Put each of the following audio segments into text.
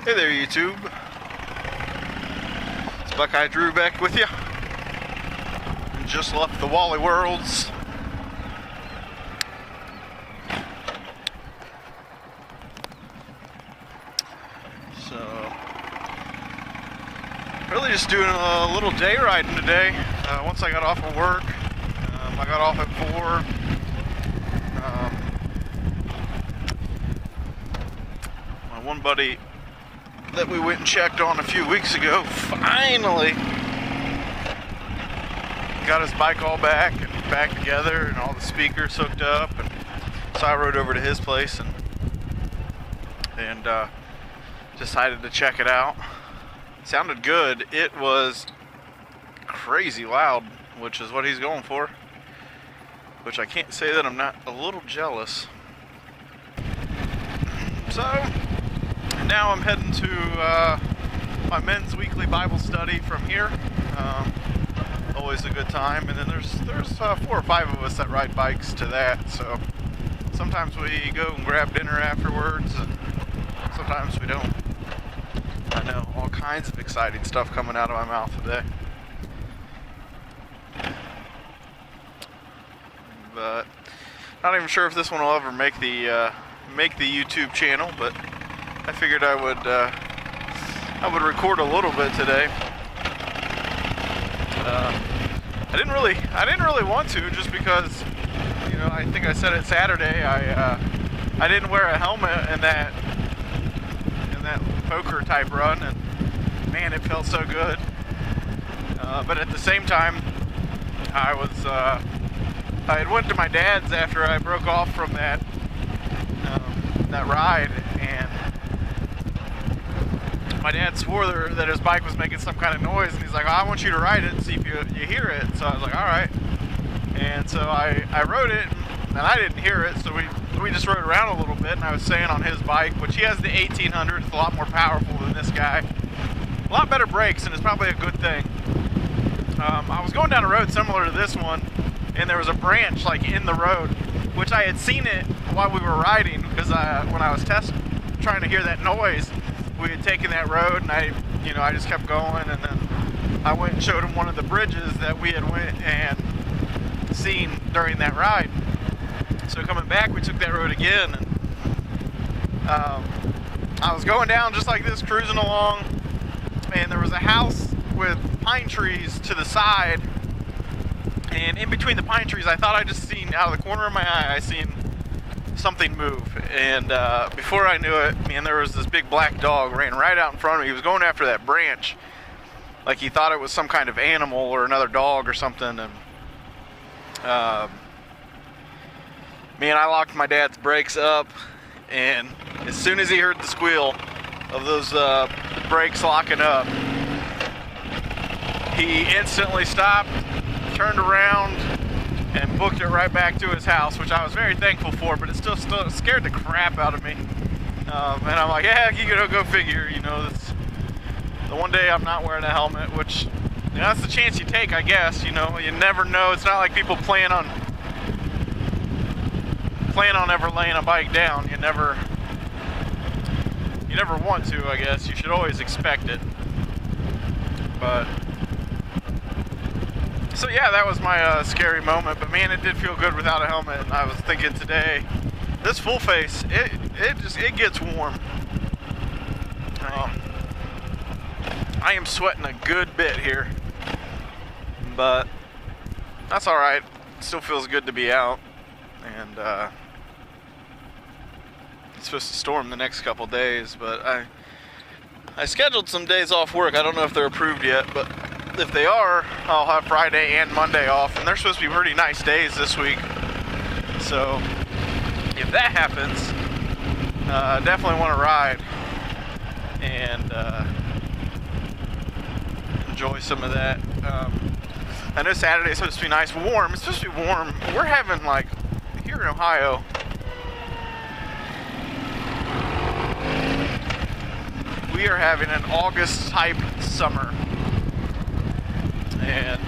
Hey there, YouTube. It's Buckeye Drew back with you. Just left the Wally Worlds. So, really just doing a little day riding today. Once I got off of work, I got off at 4. My one buddy that we went and checked on a few weeks ago finally got his bike all back together and all the speakers hooked up, and so I rode over to his place and decided to check it out. It sounded good. It was crazy loud, which is what he's going for, which I can't say that I'm not a little jealous. So now I'm heading to my men's weekly Bible study from here. Always a good time. And then there's 4 or 5 of us that ride bikes to that. So sometimes we go and grab dinner afterwards, and sometimes we don't. I know, all kinds of exciting stuff coming out of my mouth today. But not even sure if this one will ever make the YouTube channel, but I figured I would record a little bit today. I didn't really want to, just because, you know, I think I said it Saturday. I didn't wear a helmet in that poker type run, and man, it felt so good. But at the same time, I had went to my dad's after I broke off from that ride, and my dad swore that his bike was making some kind of noise, and he's like, I want you to ride it and see if you hear it. So I was like, alright. And so I rode it, and I didn't hear it, so we just rode around a little bit, and I was saying on his bike, which he has the 1800, it's a lot more powerful than this guy. A lot better brakes, and it's probably a good thing. I was going down a road similar to this one, and there was a branch like in the road, which I had seen it while we were riding, because when I was trying to hear that noise, we had taken that road, and I just kept going, and then I went and showed him one of the bridges that we had went and seen during that ride. So coming back, we took that road again, and I was going down just like this, cruising along, and there was a house with pine trees to the side, and in between the pine trees, I thought I just seen, out of the corner of my eye, I seen something move, and before I knew it, man, there was this big black dog ran right out in front of me. He was going after that branch like he thought it was some kind of animal or another dog or something, and man, I locked my dad's brakes up, and as soon as he heard the squeal of those brakes locking up, he instantly stopped, turned around, and booked it right back to his house, which I was very thankful for, but it still scared the crap out of me. And I'm like, yeah, you gotta go figure, you know, that's the one day I'm not wearing a helmet, which, you know, that's the chance you take, I guess. You know, you never know. It's not like people plan on ever laying a bike down. You never want to, I guess. You should always expect it. But so yeah, that was my scary moment, but man, it did feel good without a helmet. And I was thinking today, this full face, it gets warm. I am sweating a good bit here, but that's all right. It still feels good to be out, and it's supposed to storm the next couple days, but I scheduled some days off work. I don't know if they're approved yet, but if they are, I'll have Friday and Monday off, and they're supposed to be pretty nice days this week. So if that happens, definitely want to ride and enjoy some of that. I know Saturday is supposed to be nice, warm. It's supposed to be warm. We're having, like, here in Ohio, we are having an August type summer. And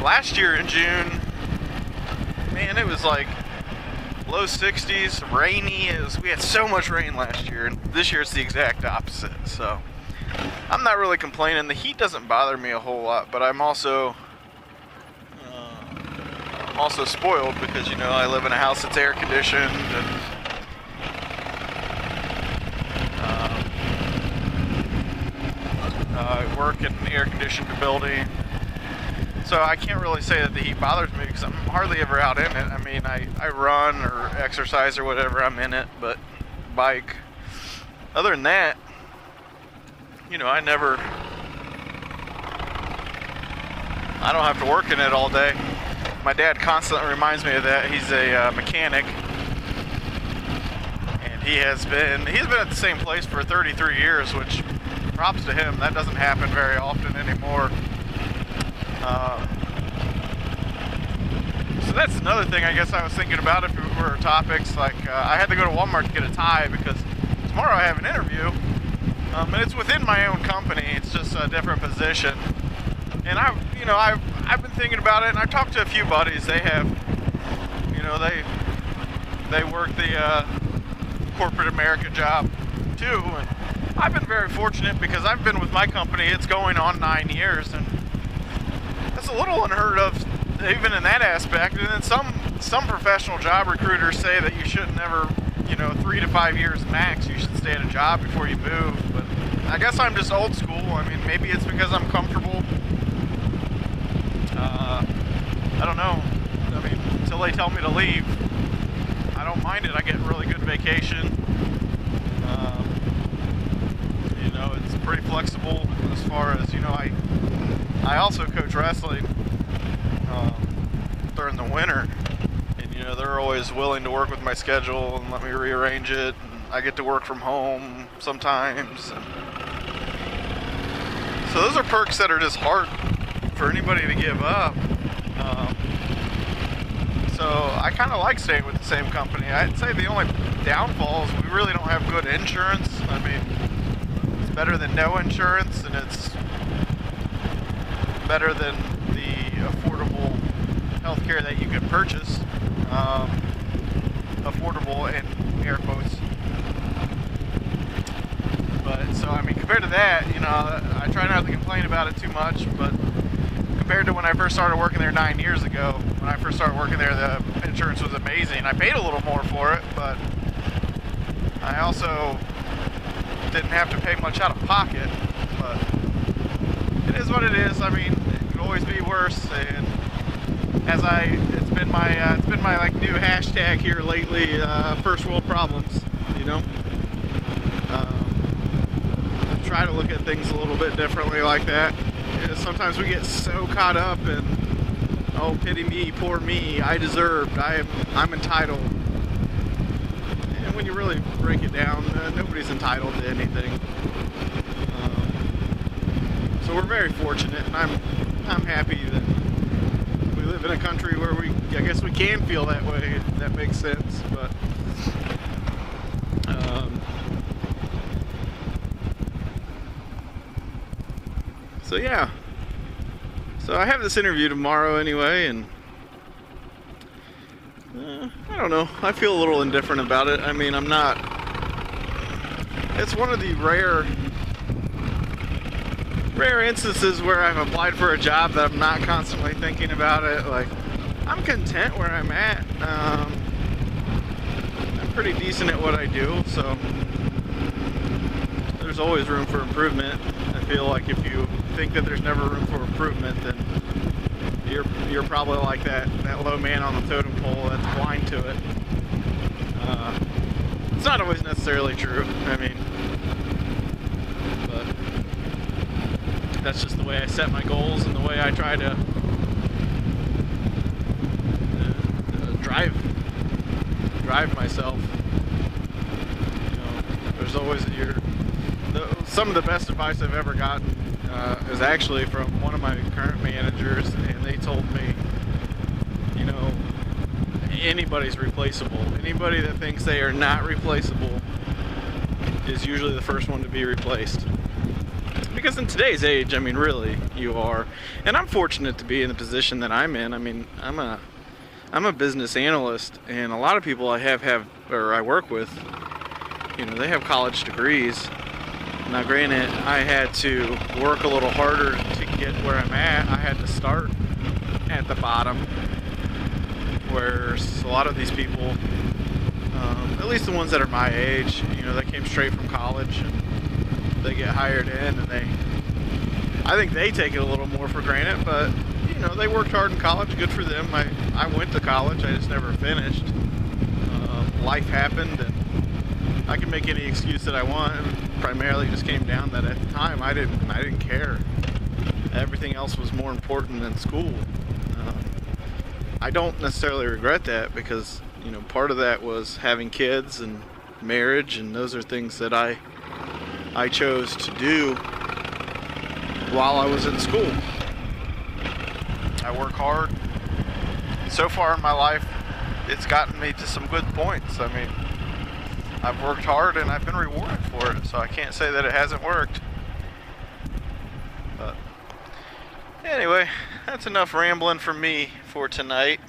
last year in June, man, it was like low 60s, rainy. We had so much rain last year, and this year it's the exact opposite. So I'm not really complaining. The heat doesn't bother me a whole lot, but I'm also spoiled because, you know, I live in a house that's air conditioned, and I work in an air conditioned building. So I can't really say that the heat bothers me because I'm hardly ever out in it. I mean, I run or exercise or whatever, I'm in it, but bike. Other than that, you know, I don't have to work in it all day. My dad constantly reminds me of that. He's a mechanic, and he's been at the same place for 33 years, which props to him. That doesn't happen very often anymore. So that's another thing I guess I was thinking about if it were topics. Like, I had to go to Walmart to get a tie because tomorrow I have an interview, and it's within my own company. It's just a different position. And I've been thinking about it, and I talked to a few buddies. They have, you know, they work the corporate America job too, and I've been very fortunate because I've been with my company. It's going on 9 years, and that's a little unheard of, even in that aspect. And then some professional job recruiters say that you shouldn't ever, you know, 3 to 5 years max, you should stay at a job before you move. But I guess I'm just old school. I mean, maybe it's because I'm comfortable. I don't know. I mean, until they tell me to leave, I don't mind it. I get really good vacation. You know, it's pretty flexible as far as, you know, I also coach wrestling during the winter, and, you know, they're always willing to work with my schedule and let me rearrange it, and I get to work from home sometimes. So those are perks that are just hard for anybody to give up. So I kind of like staying with the same company. I'd say the only downfall is we really don't have good insurance. I mean, it's better than no insurance, and it's better than the affordable healthcare that you can purchase. Affordable in air quotes. But so, I mean, compared to that, you know, I try not to complain about it too much, but compared to when I first started working there 9 years ago, when I first started working there, the insurance was amazing. I paid a little more for it, but I also didn't have to pay much out of pocket. But it is what it is. I mean, it could always be worse. And it's been my like new hashtag here lately, first world problems. You know, try to look at things a little bit differently like that. Sometimes we get so caught up in, oh, pity me, poor me, I deserved, I'm entitled. And when you really break it down, nobody's entitled to anything. So we're very fortunate, and I'm happy that we live in a country where I guess we can feel that way, if that makes sense. But so yeah, so I have this interview tomorrow anyway, and I don't know, I feel a little indifferent about it. I mean, it's one of the rare instances where I've applied for a job that I'm not constantly thinking about it. Like, I'm content where I'm at. I'm pretty decent at what I do, so there's always room for improvement. I feel like if you think that there's never room for improvement, then you're probably like that low man on the totem pole that's blind to it. It's not always necessarily true. I mean, but that's just the way I set my goals and the way I try to drive myself. You know, there's always some of the best advice I've ever gotten is actually from one of my current managers, and they told me, you know, anybody's replaceable. Anybody that thinks they are not replaceable is usually the first one to be replaced. Because in today's age, I mean, really, you are. And I'm fortunate to be in the position that I'm in. I mean, I'm I'm a business analyst, and a lot of people I work with, they have college degrees. Now, granted, I had to work a little harder to get where I'm at. I had to start at the bottom, where a lot of these people, at least the ones that are my age, they came straight from college and they get hired in, and I think they take it a little more for granted, but they worked hard in college. Good for them. I went to college. I just never finished. Life happened, and I can make any excuse that I want. It primarily just came down that at the time I didn't care. Everything else was more important than school. I don't necessarily regret that, because part of that was having kids and marriage, and those are things that I chose to do while I was in school. I work hard. So far in my life, it's gotten me to some good points. I mean, I've worked hard and I've been rewarded for it, so I can't say that it hasn't worked. But anyway, that's enough rambling from me for tonight.